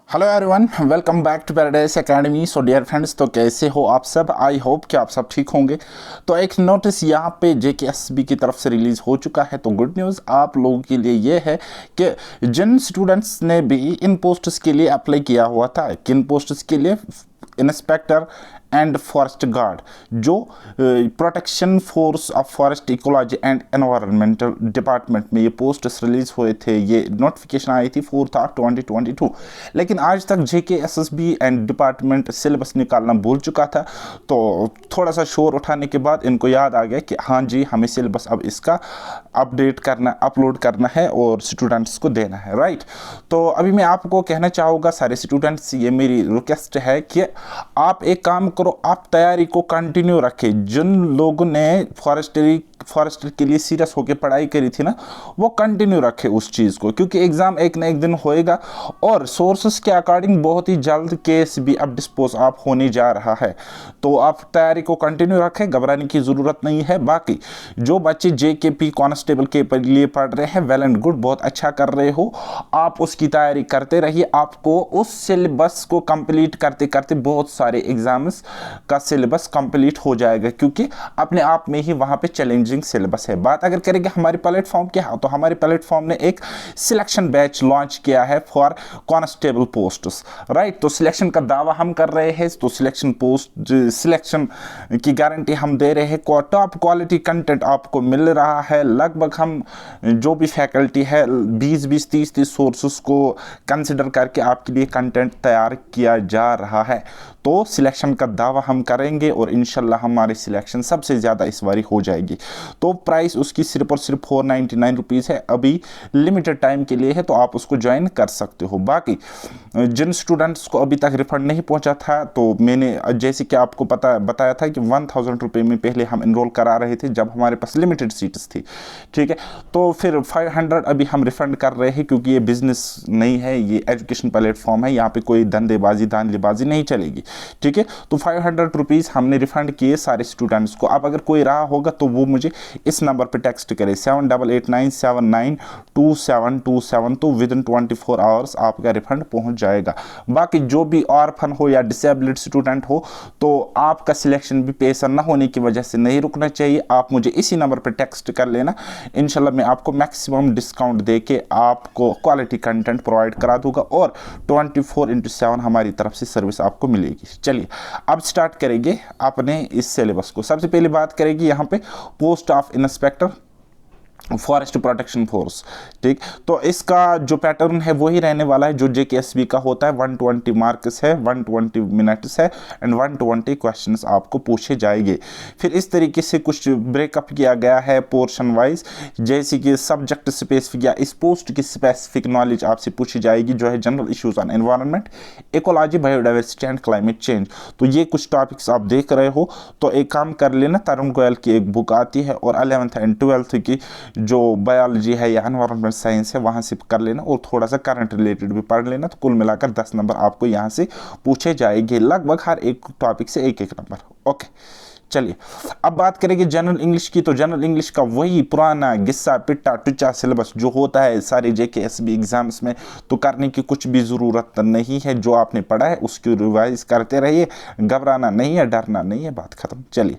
Hello everyone, welcome back to Paradise Academy. So dear friends, तो कैसे हो आप सब? आई होप कि आप सब ठीक होंगे। तो एक नोटिस यहाँ पे जेकेएसबी की तरफ से रिलीज़ हो चुका है। तो गुड न्यूज़ आप लोगों के लिए ये है कि जिन स्टूडेंट्स ने भी इन पोस्ट्स के लिए अप्लाई किया हुआ था, किन पोस्ट्स के लिए, इंस्पेक्टर एंड फॉरेस्ट गार्ड, जो protection force of forest ecology and environmental department में ये पोस्ट्स रिलीज हुए थे। ये नोटिफिकेशन आई थी 4/8/2022, लेकिन आज तक जेकेएसएसबी एंड डिपार्टमेंट सिलेबस निकालना भूल चुका था। तो थोड़ा सा शोर उठाने के बाद इनको याद आ गया कि हाँ जी, हमें सिलेबस अब इसका अपडेट करना, अपलोड करना है और स्टूडेंट्स को देना है, राइट। तो अभी मैं आपको कहना चाहूँगा सारे स्टूडेंट्स, ये मेरी रिक्वेस्ट है कि आप एक काम करो, आप तैयारी को कंटिन्यू रखें। जिन लोगों ने फॉरेस्ट्री के लिए सीरियस होकर पढ़ाई करी थी ना, वो कंटिन्यू रखें उस चीज़ को, क्योंकि एग्ज़ाम एक ना एक दिन होएगा और सोर्सेस के अकॉर्डिंग बहुत ही जल्द केस भी अब डिस्पोज ऑफ होने जा रहा है। तो आप तैयारी को कंटिन्यू रखें, घबराने की ज़रूरत नहीं है। बाकी जो बच्चे जेकेपी कांस्टेबल के लिए पढ़ रहे हैं, वेल एंड गुड, बहुत अच्छा कर रहे हो, आप उसकी तैयारी करते रहिए। आपको उस सिलेबस को कंप्लीट करते करते बहुत सारे एग्जाम्स का सिलेबस कंप्लीट हो जाएगा, क्योंकि अपने आप में ही वहाँ पे चैलेंजिंग सिलेबस है। बात अगर करेंगे हमारे प्लेटफॉर्म की, तो हमारे प्लेटफॉर्म ने एक सिलेक्शन बैच लॉन्च किया है फॉर कांस्टेबल पोस्ट्स, राइट। तो सिलेक्शन का दावा हम कर रहे हैं, तो सिलेक्शन की गारंटी हम दे रहे हैं। टॉप क्वालिटी कंटेंट आपको मिल रहा है। लगभग हम जो भी फैकल्टी है 20-20, 30-30 सोर्सेस को कंसिडर करके आपके लिए कंटेंट तैयार किया जा रहा है। तो सिलेक्शन का दावा हम करेंगे और इंशाल्लाह हमारी सिलेक्शन सबसे ज़्यादा इस बारी हो जाएगी। तो प्राइस उसकी सिर्फ और सिर्फ 499 रुपीज़ है, अभी लिमिटेड टाइम के लिए है, तो आप उसको ज्वाइन कर सकते हो। बाकी जिन स्टूडेंट्स को अभी तक रिफंड नहीं पहुंचा था, तो मैंने जैसे कि आपको बताया था कि 1000 रुपये में पहले हम इनरोल करा रहे थे जब हमारे पास लिमिटेड सीट्स थी, ठीक है। तो फिर 500 अभी हम रिफंड कर रहे हैं, क्योंकि ये बिजनेस नहीं है, ये एजुकेशन प्लेटफॉर्म है, यहाँ पे कोई धंधेबाजी धांधलीबाजी नहीं चलेगी, ठीक है। तो 500 रुपीज़ हमने रिफंड किए सारे स्टूडेंट्स को। अब अगर कोई रहा होगा तो वो मुझे इस नंबर पे टेक्स्ट करे 7889792727, तो विद इन 24 आवर्स आपका रिफंड पहुंच जाएगा। बाकी जो भी ऑर्फन हो या डिसेबल्ड स्टूडेंट हो, तो आपका सिलेक्शन भी पैसा ना होने की वजह से नहीं रुकना चाहिए। आप मुझे इसी नंबर पर टेक्स्ट कर लेना, इंशाल्लाह मैं आपको मैक्सिमम डिस्काउंट दे के आपको क्वालिटी कंटेंट प्रोवाइड करा दूंगा और 24/7 हमारी तरफ से सर्विस आपको मिलेगी। चलिए अब स्टार्ट करेंगे अपने इस सिलेबस को। सबसे पहले बात करेंगे यहाँ पे post of inspector forest protection force, ठीक। तो इसका जो पैटर्न है वही रहने वाला है जो जेकेएसबी का होता है। 120 मार्क्स है, 120 मिनट्स है एंड 120 क्वेश्चंस आपको पूछे जाएंगे। फिर इस तरीके से कुछ ब्रेकअप किया गया है पोर्शन वाइज, जैसे कि सब्जेक्ट स्पेसिफिक या इस पोस्ट की स्पेसिफिक नॉलेज आपसे पूछी जाएगी, जो है general issues on environment, ecology, biodiversity and climate change. तो ये कुछ टॉपिक्स आप देख रहे हो, तो एक काम कर लेना, तरुण गोयल की एक बुक आती है और 11th एंड 12th की जो बायोलॉजी है या एनवायरमेंट साइंस है वहाँ से कर लेना और थोड़ा सा करंट रिलेटेड भी पढ़ लेना। तो कुल मिलाकर 10 नंबर आपको यहाँ से पूछे जाएंगे, लगभग हर एक टॉपिक से एक नंबर, ओके। चलिए अब बात करेंगे जनरल इंग्लिश की। तो जनरल इंग्लिश का वही पुराना घिस्सा पिट्टा टुच्चा सिलेबस जो होता है सारे जेकेएसबी एग्जाम्स में, तो करने की कुछ भी ज़रूरत नहीं है। जो आपने पढ़ा है उसकी रिवाइज करते रहिए, घबराना नहीं है, डरना नहीं है, बात खत्म। चलिए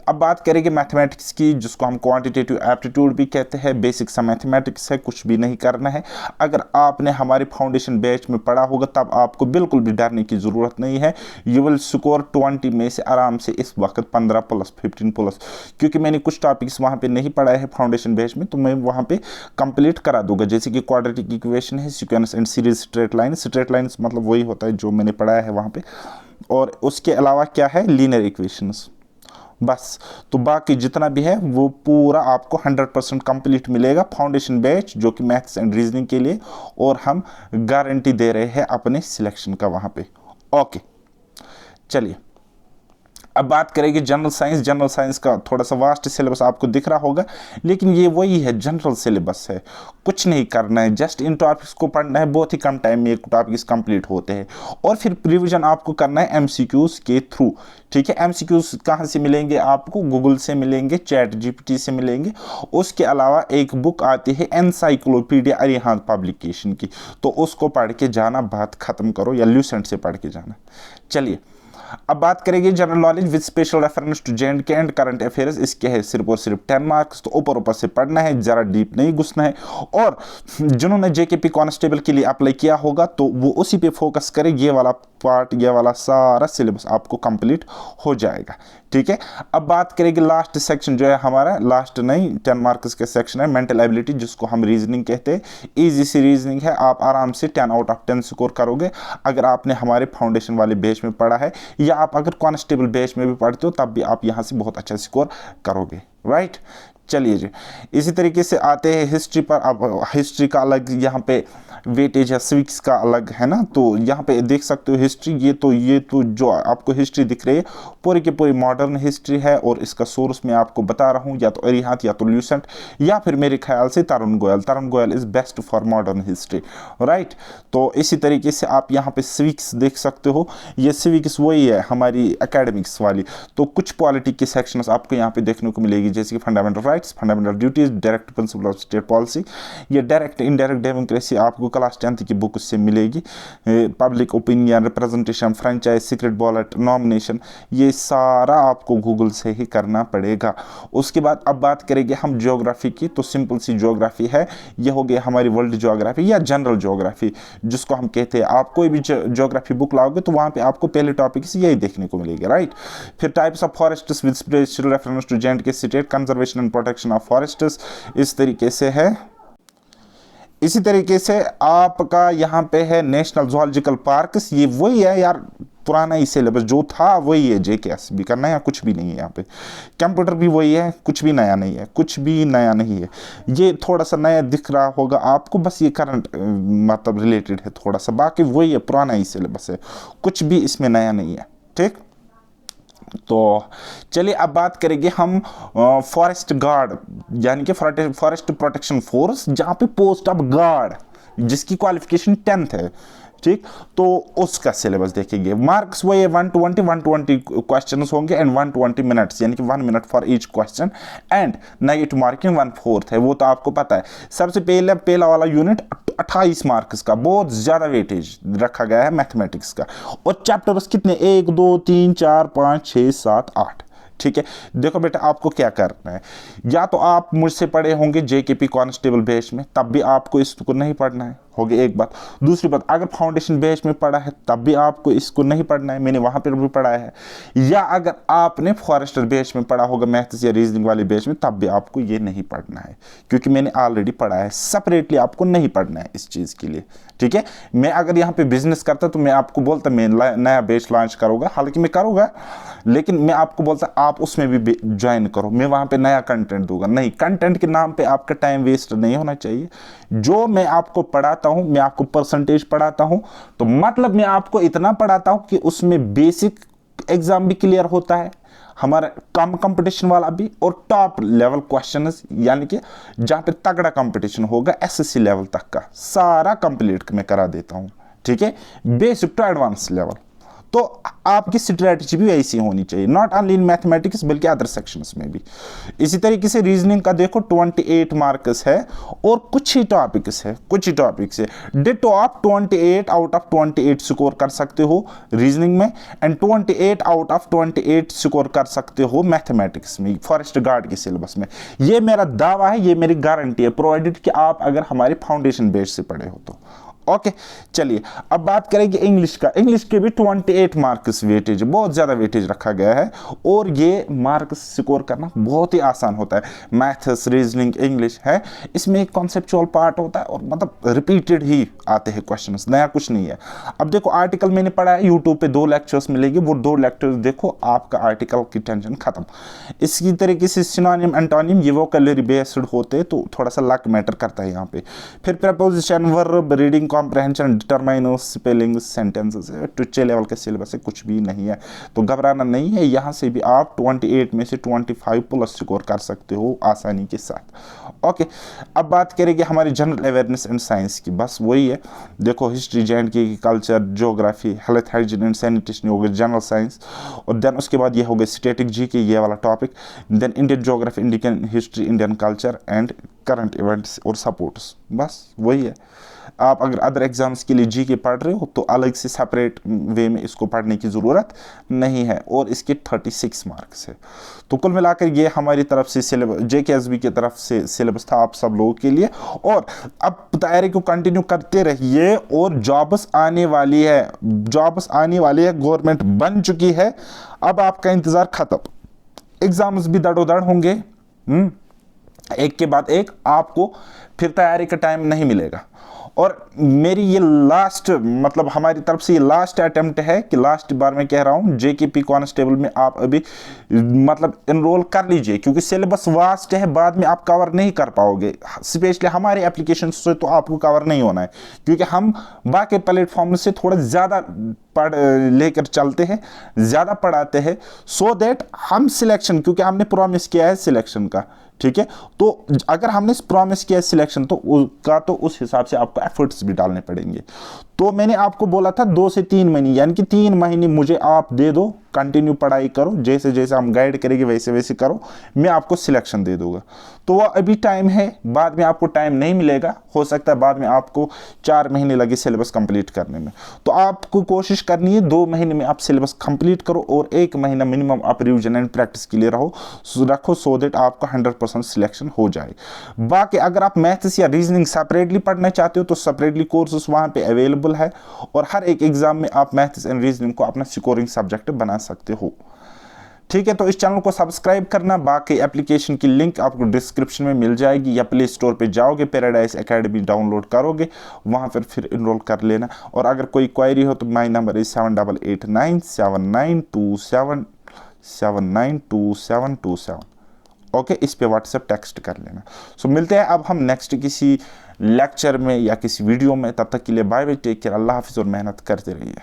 अब बात करेंगे मैथमेटिक्स की, जिसको हम क्वांटिटेटिव एप्टीट्यूड भी कहते हैं। बेसिक सा मैथमेटिक्स है, कुछ भी नहीं करना है। अगर आपने हमारे फाउंडेशन बैच में पढ़ा होगा तब आपको बिल्कुल भी डरने की ज़रूरत नहीं है। यू विल स्कोर 20 में से आराम से इस वक्त 15+, 15+, क्योंकि मैंने कुछ टॉपिक्स वहाँ पे नहीं पढ़ा है फाउंडेशन बैच में, तो मैं वहाँ पे कंप्लीट करा दूंगा। जैसे कि क्वाड्रेटिक इक्वेशन है, sequence and series, straight lines मतलब वही होता है जो मैंने पढ़ाया है वहाँ पे, और उसके अलावा क्या है, लीनियर इक्वेशंस, बस। तो बाकी जितना भी है वो पूरा आपको 100% कंप्लीट मिलेगा फाउंडेशन बैच, जो कि मैथ्स एंड रीजनिंग के लिए, और हम गारंटी दे रहे हैं अपने सिलेक्शन का वहाँ पे, ओके। चलिए अब बात करेंगे जनरल साइंस का थोड़ा सा वास्ट सिलेबस आपको दिख रहा होगा, लेकिन ये वही है, जनरल सिलेबस है, कुछ नहीं करना है, जस्ट इन टॉपिक्स को पढ़ना है, बहुत ही कम टाइम में एक टॉपिक्स कंप्लीट होते हैं। और फिर रिवीजन आपको करना है एमसीक्यूज के थ्रू, ठीक है। एमसीक्यूज कहाँ से मिलेंगे आपको? गूगल से मिलेंगे, चैट जीपीटी से मिलेंगे। उसके अलावा एक बुक आती है एनसाइक्लोपीडिया अरिहंत पब्लिकेशन की, तो उसको पढ़ के जाना, बात खत्म करो, या ल्यूसेंट से पढ़ के जाना। चलिए अब बात करेंगे general knowledge with special reference to J and K and current affairs. इसके है सिर्फ और सिर्फ 10 मार्क्स, तो ऊपर ऊपर से पढ़ना है, जरा डीप नहीं घुसना है। और जिन्होंने जेकेपी कांस्टेबल के लिए अप्लाई किया होगा तो वो उसी पे फोकस करें, ये वाला पार्ट, ये वाला सारा सिलेबस आपको कंप्लीट हो जाएगा, ठीक है। अब बात करेंगे लास्ट सेक्शन जो है हमारा, लास्ट नहीं 10 मार्क्स के सेक्शन है मेंटल एबिलिटी, जिसको हम रीजनिंग कहते हैं। इजी सी रीजनिंग है, आप आराम से 10 आउट ऑफ 10 स्कोर करोगे अगर आपने हमारे फाउंडेशन वाले बैच में पढ़ा है, या आप अगर कांस्टेबल बैच में भी पढ़ते हो तब भी आप यहाँ से बहुत अच्छा स्कोर करोगे, राइट। चलिए जी, इसी तरीके से आते हैं हिस्ट्री पर। अब हिस्ट्री का अलग यहाँ पे वेटेज है, सिविक्स का अलग है ना, तो यहाँ पे देख सकते हो हिस्ट्री, ये तो जो आपको हिस्ट्री दिख रही है पूरी की पूरी मॉडर्न हिस्ट्री है, और इसका सोर्स मैं आपको बता रहा हूँ, या तो अरिहंत या तो ल्यूसेंट, या फिर मेरे ख्याल से Tarun Goyal is best for modern history, right. तो इसी तरीके से आप यहाँ पे सिविक्स देख सकते हो, ये सिविक्स वही है हमारी एकेडमिक्स वाली। तो कुछ पॉलिटी के सेक्शंस आपको यहाँ पे देखने को मिलेगी, जैसे कि fundamental rights, fundamental duties, direct principle of state policy, ये डायरेक्ट इनडायरेक्ट डेमोक्रेसी आपको क्लास 10th की बुक से मिलेगी, public opinion, representation, franchise, secret ballot, nomination, ये सारा आपको गूगल से ही करना पड़ेगा। उसके बाद अब बात करेंगे हम ज्योग्राफी की, तो सिंपल सी ज्योग्राफी है, ये हो गया हमारी वर्ल्ड ज्योग्राफी या जनरल ज्योग्राफी जिसको हम कहते हैं। आप कोई भी ज्योग्राफी बुक लाओगे तो वहाँ पे आपको पहले टॉपिक से यही देखने को मिलेगा, राइट। फिर types of forests with special reference to J and K state, conservation and protection of forests, इस तरीके से है। इसी तरीके से आपका यहाँ पे है नेशनल जूलॉजिकल पार्क्स, ये वही है यार, पुराना ही सिलेबस जो था वही है जेकेएसबी का, नया कुछ भी नहीं है यहाँ पे। कंप्यूटर भी वही है, कुछ भी नया नहीं है, कुछ भी नया नहीं है। ये थोड़ा सा नया दिख रहा होगा आपको, बस ये करंट मतलब रिलेटेड है थोड़ा सा, बाकी वही है, पुराना ही सिलेबस है, कुछ भी इसमें नया नहीं है, ठीक। तो चलिए अब बात करेंगे हम फॉरेस्ट गार्ड, यानी कि फॉरेस्ट प्रोटेक्शन फोर्स, जहाँ पे पोस्ट ऑफ गार्ड जिसकी क्वालिफिकेशन 10th है, ठीक। तो उसका सिलेबस देखेंगे। मार्क्स वही है 120 क्वेश्चन होंगे एंड 120 मिनट्स, यानी कि 1 minute for each question, and negative marking 1/4 है, वो तो आपको पता है। सबसे पहला वाला यूनिट 28 मार्क्स का, बहुत ज़्यादा वेटेज रखा गया है मैथमेटिक्स का। और चैप्टर्स कितने? 1 2 3 4 5 6 7 8, ठीक है। देखो बेटा आपको क्या करना है, या तो आप मुझसे पढ़े होंगे जेकेपी कांस्टेबल बैच में, तब भी आपको इसको नहीं पढ़ना है, हो गई एक बात। दूसरी बात, अगर फाउंडेशन बैच में पढ़ा है तब भी आपको इसको नहीं पढ़ना है, मैंने वहाँ पर भी पढ़ा है। या अगर आपने फॉरेस्टर बैच में पढ़ा होगा मैथ्स या रीजनिंग वाले बैच में, तब भी आपको ये नहीं पढ़ना है, क्योंकि मैंने ऑलरेडी पढ़ा है। सेपरेटली आपको नहीं पढ़ना है इस चीज़ के लिए, ठीक है। मैं अगर यहाँ पे बिजनेस करता तो मैं आपको बोलता मैं नया बैच लॉन्च करूँगा, हालांकि मैं करूँगा, लेकिन मैं आपको बोलता आप उसमें भी ज्वाइन करो, मैं वहाँ पे नया कंटेंट दूंगा। नहीं, कंटेंट के नाम पे आपका टाइम वेस्ट नहीं होना चाहिए। जो मैं आपको पढ़ाता हूँ, मैं आपको परसेंटेज पढ़ाता हूँ, तो मतलब मैं आपको इतना पढ़ाता हूँ कि उसमें बेसिक एग्जाम भी क्लियर होता है, हमारा कम कंपटीशन वाला भी, और टॉप लेवल क्वेश्चन, यानी कि जहाँ पे तगड़ा कंपटीशन होगा एसएससी लेवल तक का सारा कंप्लीट मैं करा देता हूँ, ठीक है, बेसिक टू एडवांस लेवल। तो आपकी स्ट्रेटजी भी वैसी होनी चाहिए, नॉट ओनली इन मैथमेटिक्स बल्कि अदर सेक्शंस में भी। इसी तरीके से रीजनिंग का देखो 28 मार्क्स है, और कुछ ही टॉपिक्स है, डिटो आप 28 आउट ऑफ 28 स्कोर कर सकते हो रीजनिंग में, एंड 28 आउट ऑफ 28 स्कोर कर सकते हो मैथमेटिक्स में, फॉरेस्ट गार्ड के सिलेबस में। ये मेरा दावा है, ये मेरी गारंटी है, प्रोवाइडेड कि आप अगर हमारे फाउंडेशन बेस से पढ़े हो तो। ओके, चलिए अब बात करेंगे इंग्लिश का। इंग्लिश के भी 28 मार्क्स वेटेज, बहुत ज़्यादा वेटेज रखा गया है, और ये मार्क्स स्कोर करना बहुत ही आसान होता है। मैथ्स, रीजनिंग, इंग्लिश है, इसमें एक कॉन्सेप्चुअल पार्ट होता है, और मतलब रिपीटेड ही आते हैं क्वेश्चंस, नया कुछ नहीं है। अब देखो आर्टिकल मैंने पढ़ा है, यूट्यूब पे 2 लेक्चर्स मिलेंगे, वो 2 लेक्चर्स देखो, आपका आर्टिकल की टेंशन खत्म। इसी तरीके से सिनोनिम, एंटोनिम, ये वोकैबुलरी बेस्ड होते हैं, तो थोड़ा सा लक मैटर करता है यहाँ पे। फिर preposition, verb, reading comprehension, determiners, spelling, sentences, टुच्चे लेवल का सिलेबस है, कुछ भी नहीं है, तो घबराना नहीं है। यहाँ से भी आप 28 में से 25 प्लस स्कोर कर सकते हो आसानी के साथ। ओके, अब बात करेंगे हमारी जनरल अवेयरनेस एंड साइंस की। बस वही है, देखो हिस्ट्री, J&K की culture, geography, health, hygiene and sanitation हो गई जनरल साइंस, और देन उसके बाद ये हो गए स्टैटिक GK, ये वाला topic, then Indian geography, Indian history, Indian culture and current events और सपोर्ट्स। बस वही है। आप अगर अदर एग्जाम्स के लिए GK पढ़ रहे हो तो अलग से सेपरेट वे में इसको पढ़ने की ज़रूरत नहीं है, और इसके 36 मार्क्स है। तो कुल मिलाकर ये हमारी तरफ से सिलेबस, JKSB की तरफ से सिलेबस था आप सब लोगों के लिए। और अब तैयारी को कंटिन्यू करते रहिए, और जॉब्स आने वाली है, जॉब्स आने वाली है, गवर्नमेंट बन चुकी है, अब आपका इंतज़ार खत्म। एग्जाम्स भी दड़ोदड़ होंगे, एक के बाद एक, आपको फिर तैयारी का टाइम नहीं मिलेगा। और मेरी ये लास्ट, मतलब हमारी तरफ से ये लास्ट अटेम्प्ट है कि लास्ट बार मैं कह रहा हूँ, JKP कांस्टेबल में आप अभी मतलब इनरोल कर लीजिए, क्योंकि सिलेबस वास्ट है, बाद में आप कवर नहीं कर पाओगे। स्पेशली हमारे एप्लीकेशन से तो आपको कवर नहीं होना है, क्योंकि हम बाकी प्लेटफॉर्म से थोड़ा ज़्यादा पढ़ लेकर चलते हैं, ज़्यादा पढ़ाते हैं, सो दैट हम सिलेक्शन, क्योंकि हमने प्रॉमिस किया है सिलेक्शन का, ठीक है। तो अगर हमने प्रॉमिस किया सिलेक्शन तो उस हिसाब से आपको एफर्ट्स भी डालने पड़ेंगे। तो मैंने आपको बोला था 2 से 3 महीने, यानी कि 3 महीने मुझे आप दे दो, कंटिन्यू पढ़ाई करो, जैसे जैसे हम गाइड करेंगे वैसे वैसे करो, मैं आपको सिलेक्शन दे दूंगा। तो वह अभी टाइम है, बाद में आपको टाइम नहीं मिलेगा, हो सकता है बाद में आपको 4 महीने लगे सिलेबस कंप्लीट करने में। तो आपको कोशिश करनी है 2 महीने में आप सिलेबस कंप्लीट करो, और 1 महीना मिनिमम आप रिविजन एंड प्रैक्टिस के लिए रखो, सो दैट आपका 100% सिलेक्शन हो जाए। बाकी अगर आप मैथ्स या रीजनिंग सेपरेटली पढ़ना चाहते हो तो सेपरेटली कोर्सेस वहाँ पे अवेलेबल है, और हर एक एग्जाम में आप मैथ्स एंड रीजनिंग को अपना स्कोरिंग सब्जेक्ट बना सकते हो, ठीक है। तो इस चैनल को सब्सक्राइब करना, बाकी एप्लीकेशन की लिंक आपको डिस्क्रिप्शन में मिल जाएगी, या प्ले स्टोर पे जाओगे, पैराडाइज एकेडमी डाउनलोड करोगे, वहाँ पर फिर इनरोल कर लेना। और अगर कोई क्वेरी हो तो माई नंबर इज 7889792727. ओके, इस पे व्हाट्सएप टेक्स्ट कर लेना। सो मिलते हैं अब हम नेक्स्ट किसी लेक्चर में या किसी वीडियो में, तब तक के लिए बाय बाय, टेक केयर, अल्लाह हाफिज़, और मेहनत करते रहिए।